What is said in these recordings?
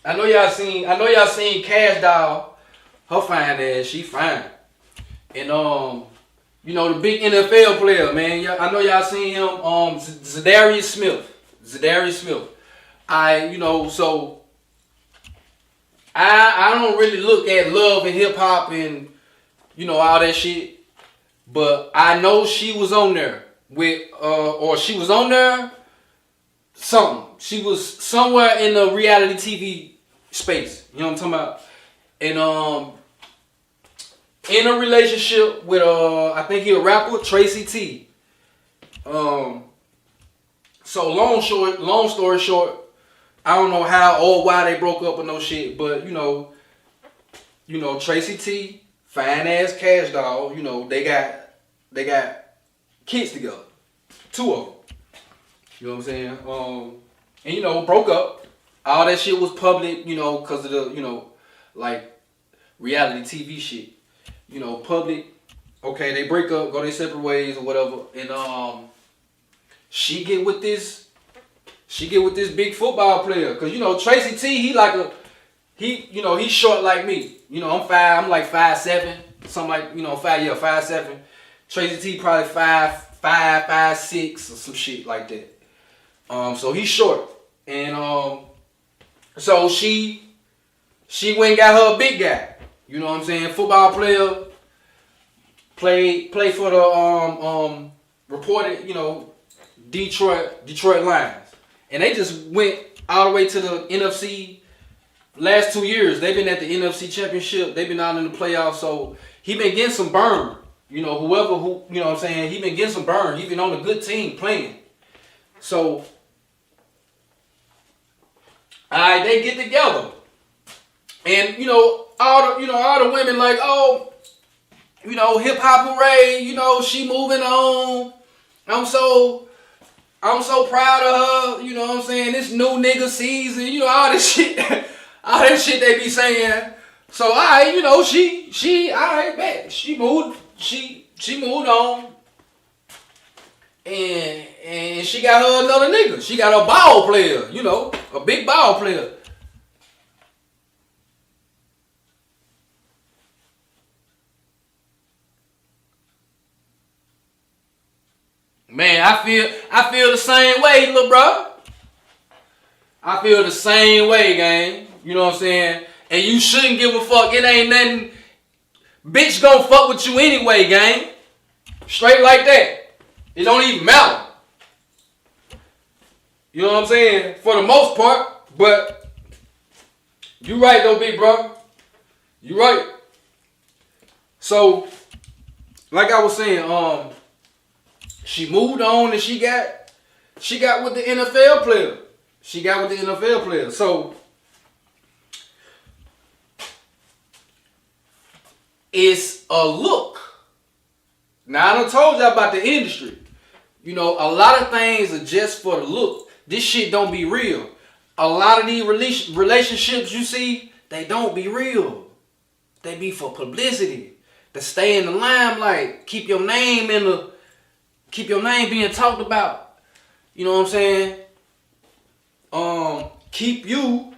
I know y'all seen Cash Doll. Her fine ass, she fine. And the big NFL player, man. I know y'all seen him. Za'darrius Smith. Za'darrius Smith. So I don't really look at love and hip hop and all that shit. But I know she was on there with or she was on there something. She was somewhere in the reality TV space. You know what I'm talking about? And in a relationship with I think he a rapper, Tracy T. So long story short, I don't know how or why they broke up or no shit, but Tracy T, fine ass Cash Doll, they got kids together. Two of them. You know what I'm saying? And broke up. All that shit was public, because of the, like reality TV shit. Public. Okay, they break up, go their separate ways or whatever. And she get with this big football player. Cause Tracy T, he's short like me. I'm like 5'7", something like, 5'7". Tracy T probably 5'6" or some shit like that. So he's short. And so she went and got her a big guy. You know what I'm saying? Football player. Play for the reported, Detroit Lions. And they just went all the way to the NFC. Last 2 years, they've been at the NFC Championship. They've been out in the playoffs. So he been getting some burn. He been getting some burn. He been on a good team playing. So they get together. And all the women like, oh, hip hop hooray, she moving on. I'm so proud of her, you know what I'm saying? This new nigga season, all this shit, all that shit they be saying. So she bet. She moved on. And she got her another nigga. She got a ball player, a big ball player. Man, I feel the same way, little bro. I feel the same way, gang. You know what I'm saying? And you shouldn't give a fuck. It ain't nothing. Bitch gonna fuck with you anyway, gang. Straight like that. It don't even matter. You know what I'm saying? For the most part. But you right though, big bro. You right. So, like I was saying, she moved on and she got with the NFL player. She got with the NFL player. So it's a look. Now I done told y'all about the industry. A lot of things are just for the look. This shit don't be real. A lot of these relationships you see, they don't be real. They be for publicity. To stay in the limelight. Keep your name being talked about. You know what I'm saying? Keep you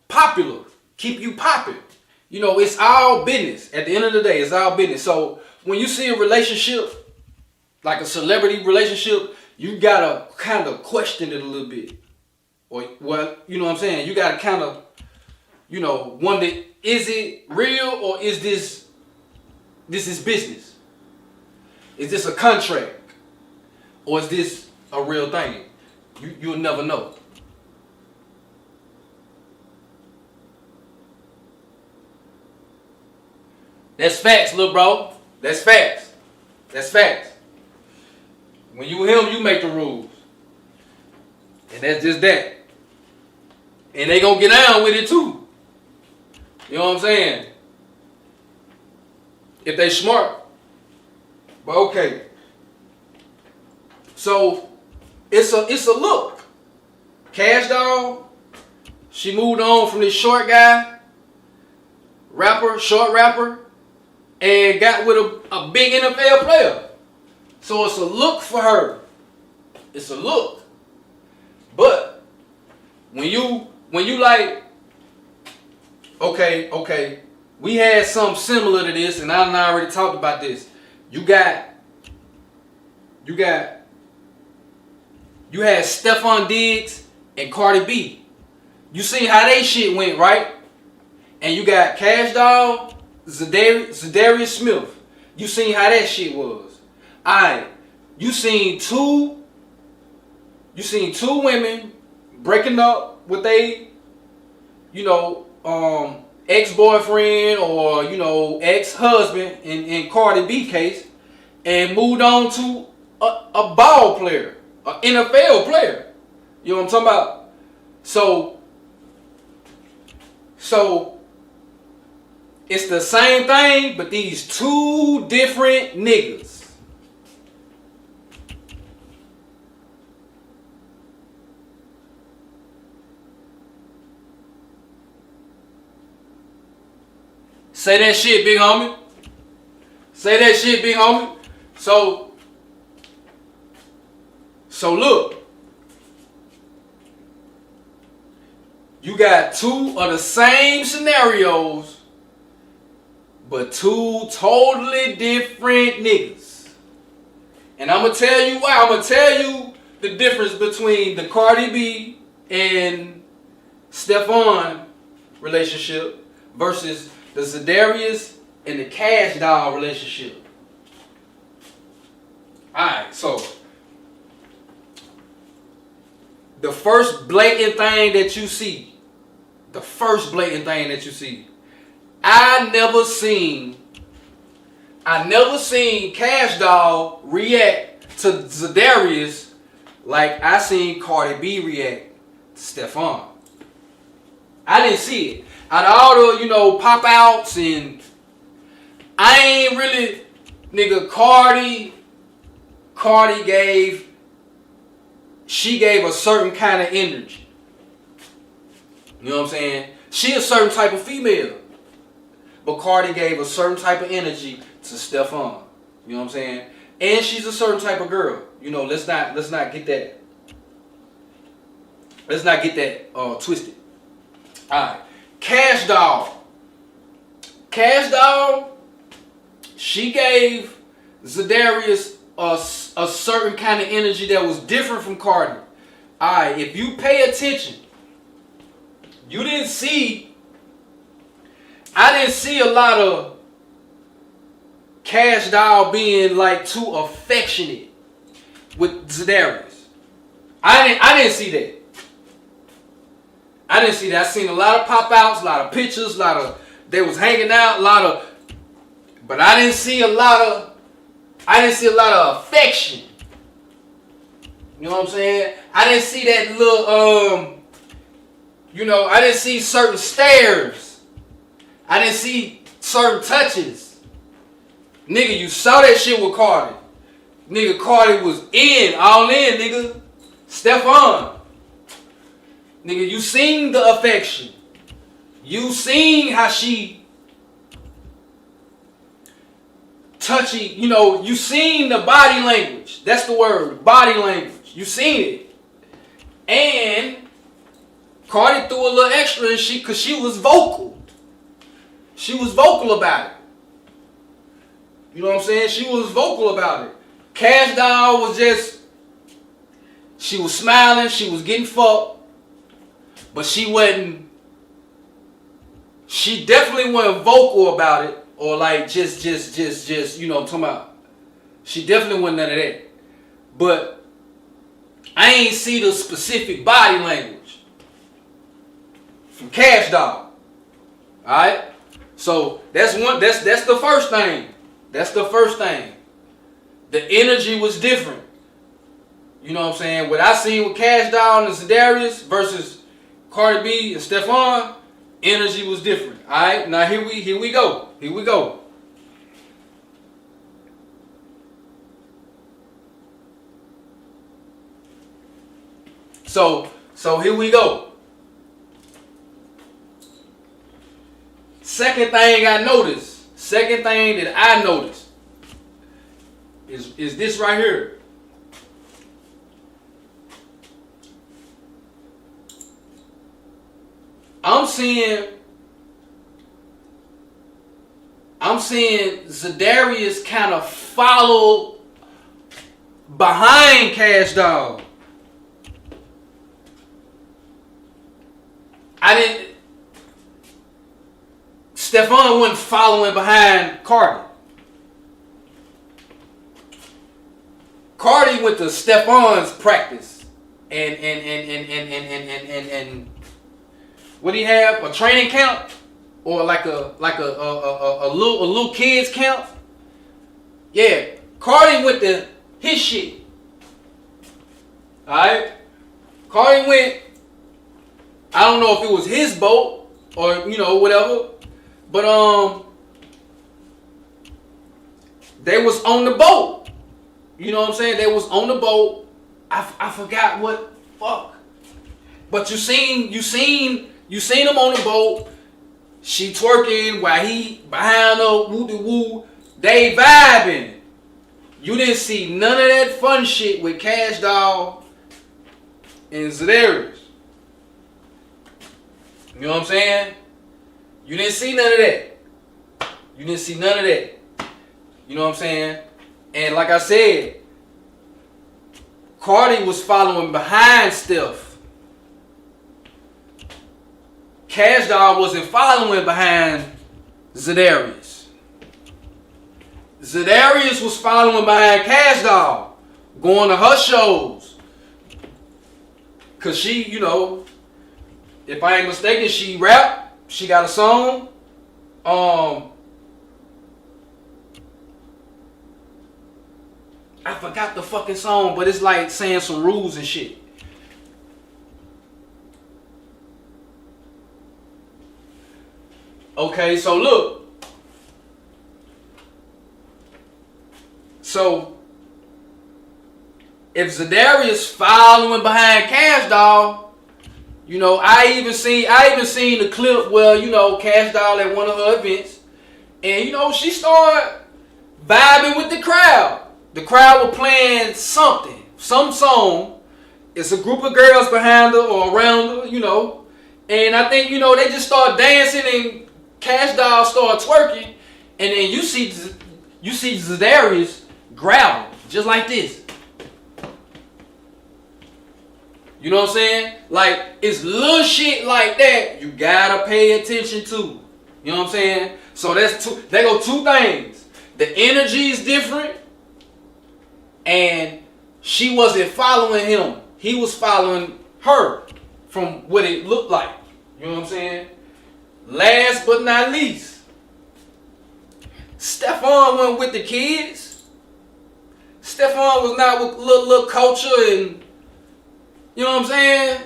popular. Keep you popping. It's all business. At the end of the day, it's all business. So when you see a relationship, like a celebrity relationship, you gotta kind of question it a little bit. Or what, you know what I'm saying? You gotta kind of, wonder, is it real or is this is business? Is this a contract? Or is this a real thing? You'll never know. That's facts, little bro. That's facts. That's facts. When you him, you make the rules. And that's just that. And they gonna get down with it too. You know what I'm saying? If they smart. But okay. So it's a look. Cash Doll, she moved on from this short guy, short rapper, and got with a big NFL player. So it's a look for her. It's a look. But when you like, okay, we had something similar to this, and I already talked about this. You had Stephon Diggs and Cardi B. You seen how they shit went, right? And you got Kash Doll, Za'darrius Smith. You seen how that shit was. Alright, you seen two women breaking up with they, ex-boyfriend or, ex-husband in Cardi B case, and moved on to a ball player, an NFL player. You know what I'm talking about? So it's the same thing, but these two different niggas. Say that shit, big homie. Say that shit, big homie. So look. You got two of the same scenarios, but two totally different niggas. And I'm going to tell you why. I'm going to tell you the difference between the Cardi B and Stephon relationship versus the Za'darrius and the Kash Doll relationship. Alright, so the first blatant thing that you see, I never seen Kash Doll react to Za'darrius like I seen Cardi B react to Stephon. I didn't see it. Out of all the, pop outs, and I ain't really, nigga, Cardi gave a certain kind of energy. You know what I'm saying? She a certain type of female. But Cardi gave a certain type of energy to Stephon. You know what I'm saying? And she's a certain type of girl. Let's not get that. Let's not get that twisted. Alright. Kash Doll, she gave Za'darrius a certain kind of energy that was different from Cardi. Alright, if you pay attention, I didn't see a lot of Kash Doll being like too affectionate with Za'darrius. I didn't see that. I seen a lot of pop outs, a lot of pictures, they was hanging out, but I didn't see a lot of affection. You know what I'm saying? I didn't see that little, I didn't see certain stares. I didn't see certain touches. Nigga, you saw that shit with Cardi. Nigga, Cardi was all in, nigga. Stephon. Nigga, you seen the affection. You seen how she touchy, you seen the body language. That's the word, body language. You seen it. And Cardi threw a little extra in because she was vocal. She was vocal about it. You know what I'm saying? She was vocal about it. Kash Doll was she was smiling, she was getting fucked. But she definitely wasn't vocal about it, or like just, I'm talking about. She definitely wasn't none of that. But I ain't see the specific body language from Kash Doll. Alright? So that's the first thing. That's the first thing. The energy was different. You know what I'm saying? What I seen with Kash Doll and Za'darrius versus Cardi B and Stephon, energy was different. Alright, now here we go. So here we go. Second thing that I noticed is this right here. I'm seeing Za'darrius kind of follow behind Kash Doll. Stephon wasn't following behind Cardi. Cardi went to Stephon's practice and what do you have? A training camp or like a little kids camp? Yeah, Cardi went to his shit. All right, Cardi went. I don't know if it was his boat or whatever, but they was on the boat. You know what I'm saying? They was on the boat. I forgot what fuck. But you seen them on the boat. She twerking while he behind her, woo de woo. They vibing. You didn't see none of that fun shit with Kash Doll and Za'darrius. You know what I'm saying? You didn't see none of that. You didn't see none of that. You know what I'm saying? And like I said, Cardi was following behind Steph. Kash Doll wasn't following behind Za'darrius. Za'darrius was following behind Kash Doll, going to her shows. Cause she, if I ain't mistaken, she rap. She got a song. I forgot the fucking song, but it's like saying some rules and shit. Okay, so look. So if Za'darrius following behind Kash Doll, I even seen the clip where Kash Doll at one of her events, and she started vibing with the crowd. The crowd was playing some song. It's a group of girls behind her or around her, and I think they just start dancing and Kash Doll start twerking, and then you see Za'darrius grab her just like this. You know what I'm saying? Like, it's little shit like that you gotta pay attention to. You know what I'm saying? So they go two things. The energy is different, and she wasn't following him. He was following her from what it looked like. You know what I'm saying? Last but not least, Stephon went with the kids. Stephon was not with little culture and, you know what I'm saying?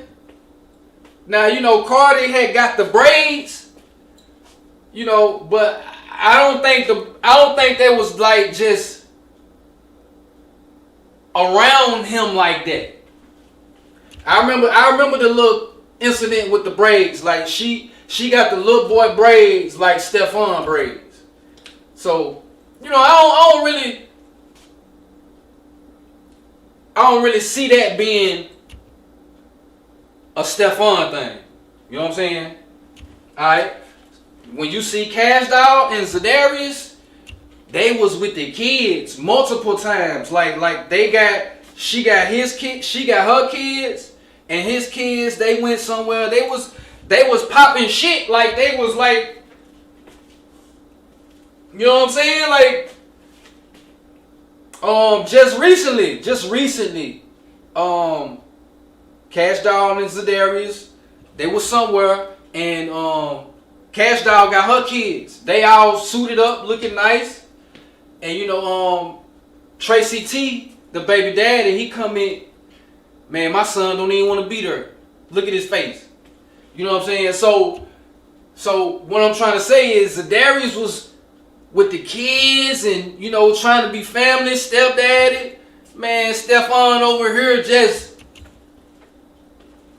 Now, Cardi had got the braids, but I don't think they was like just around him like that. I remember the little incident with the braids. Like she got the little boy braids like Stephon braids. So, I don't really see that being a Stephon thing. You know what I'm saying? Alright. When you see Kash Doll and Za'darrius, they was with the kids multiple times. Like she got his kid, she got her kids, and his kids, they went somewhere. They was popping shit like they was like, you know what I'm saying? Like just recently, Kash Doll and Za'darrius, they was somewhere, and Kash Doll got her kids. They all suited up, looking nice. And Tracy T, the baby daddy, he come in, man, my son don't even want to be there. Look at his face. You know what I'm saying? So what I'm trying to say is Za'darrius was with the kids and, trying to be family, stepdaddy. Man, Stephon over here just,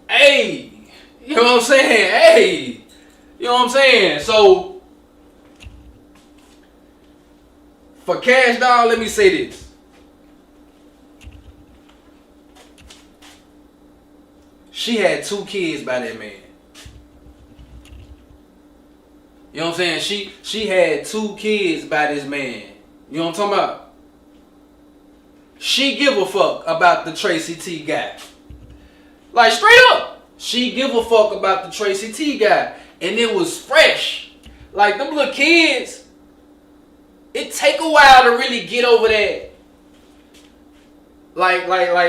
hey, you know what I'm saying? Hey, you know what I'm saying? So, for Kash Doll, let me say this. She had 2 kids by that man. You know what I'm saying? She had 2 kids by this man. You know what I'm talking about? She give a fuck about the Tracy T guy. Like straight up. She give a fuck about the Tracy T guy. And it was fresh. Like them little kids, it take a while to really get over that. Like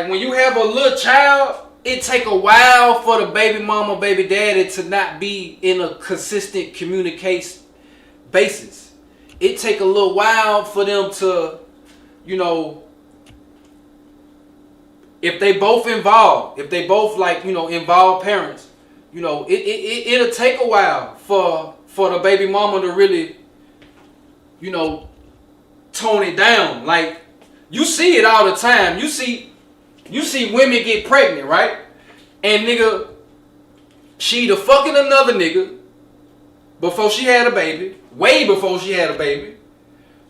when you have a little child, it take a while for the baby mama, baby daddy to not be in a consistent communication basis. It take a little while for them to, you know, if they both involved, if they both like, you know, involved parents, you know, it'll take a while for the baby mama to really, you know, tone it down. Like, you see it all the time. You see women get pregnant, right? And nigga, she either fucking another nigga before she had a baby, way before she had a baby,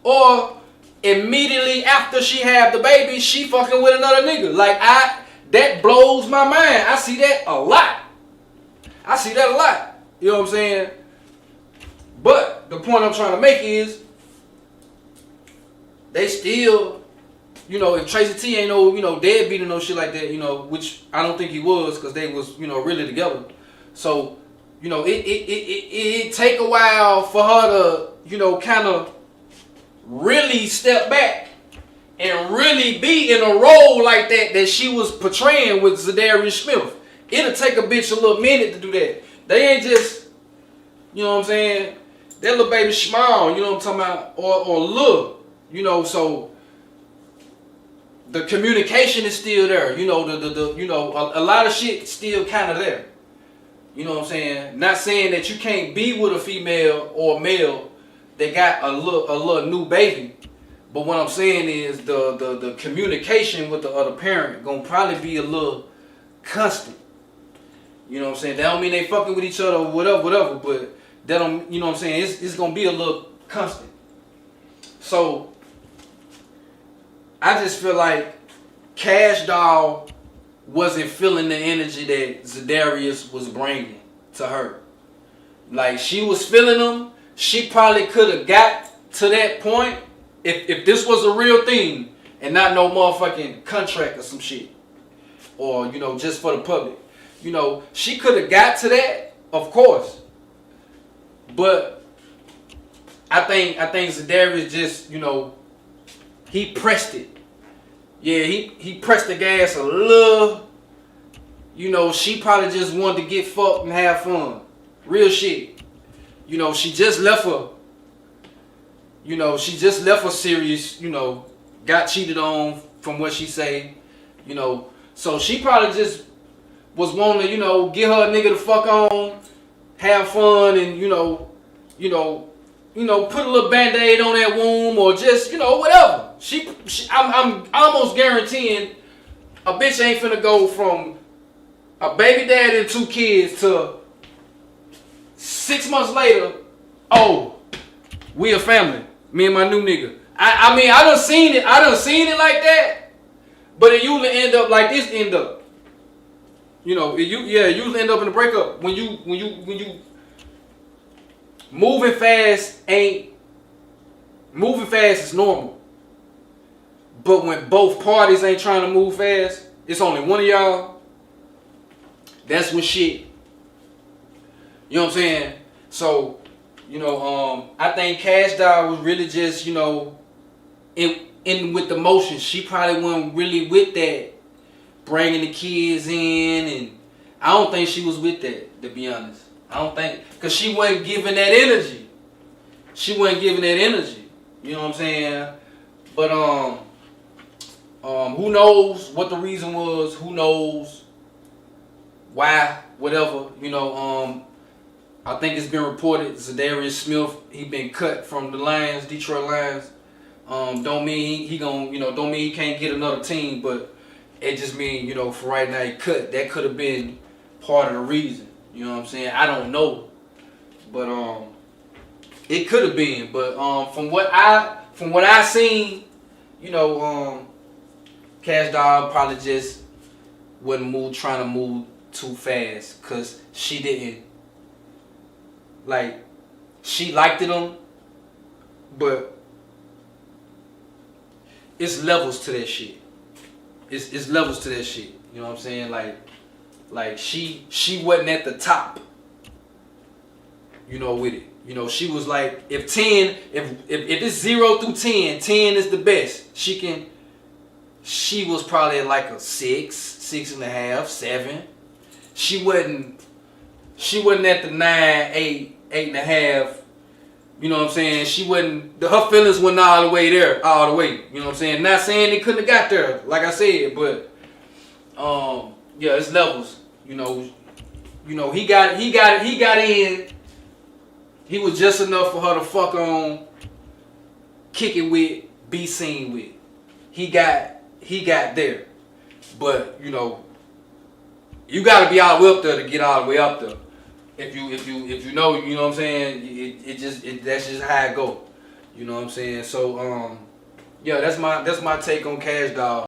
or immediately after she had the baby, she fucking with another nigga. Like, that blows my mind. I see that a lot. You know what I'm saying? But the point I'm trying to make is, they still, you know, if Tracy T ain't no, you know, deadbeat or no shit like that, you know, which I don't think he was, because they was, you know, really together. So, you know, it take a while for her to, you know, kind of really step back and really be in a role like that she was portraying with Za'darrius Smith. It'll take a bitch a little minute to do that. They ain't just, you know what I'm saying, that little baby small, you know what I'm talking about, or little. You know, so the communication is still there. You know, the you know, a lot of shit still kind of there. You know what I'm saying? Not saying that you can't be with a female or a male that got a little new baby, but what I'm saying is the communication with the other parent gonna probably be a little constant. You know what I'm saying? That don't mean they fucking with each other or whatever, but that don't, you know what I'm saying? It's gonna be a little constant. So I just feel like Kash Doll wasn't feeling the energy that Za'darrius was bringing to her. Like, she was feeling him. She probably could have got to that point if this was a real thing and not no motherfucking contract or some shit. Or, you know, just for the public. You know, she could have got to that, of course. But I think Za'darrius just, you know, he pressed it. Yeah, he pressed the gas a little. You know, she probably just wanted to get fucked and have fun. Real shit. You know, she just left her. You know, she just left her serious, you know, got cheated on from what she say. You know, so she probably just was wanting to, you know, get her nigga to fuck on, have fun, and, you know, put a little band-aid on that womb, or just, you know, whatever. I'm almost guaranteeing a bitch ain't finna go from a baby daddy and 2 kids to 6 months later, oh, we a family, me and my new nigga. I mean, I done seen it like that, but it usually end up like this end up. You know, it usually end up in a breakup. When you moving fast is normal. But when both parties ain't trying to move fast, it's only one of y'all, that's when shit. You know what I'm saying? So, you know, I think Kash Doll was really just, you know, in with the motion. She probably wasn't really with that, bringing the kids in, and I don't think she was with that, to be honest. I don't think, because she wasn't giving that energy. You know what I'm saying? But who knows what the reason was? Who knows why? Whatever. You know, I think it's been reported Za'darrius Smith, he been cut from the Lions, Detroit Lions. Don't mean don't mean he can't get another team, but it just mean, you know, for right now he cut. That could have been part of the reason. You know what I'm saying? I don't know, but it could have been. But from what I seen, you know, Kash Doll probably just wasn't trying to move too fast, cause she didn't she liked him, but it's levels to that shit. It's levels to that shit. You know what I'm saying? Like she wasn't at the top. You know, with it. You know, she was like, if it's 0 through 10, 10 is the best. She was probably like a 6, 6.5, 7. She wasn't at the 9, 8, 8.5. You know what I'm saying? She wasn't, her feelings weren't all the way there, all the way. You know what I'm saying? Not saying they couldn't have got there, like I said, but yeah, it's levels. You know, he got in. He was just enough for her to fuck on, kick it with, be seen with. He got there. But, you know, you gotta be all the way up there to get all the way up there. If you know what I'm saying, that's just how it go. You know what I'm saying? So yeah, that's my take on Kash Doll.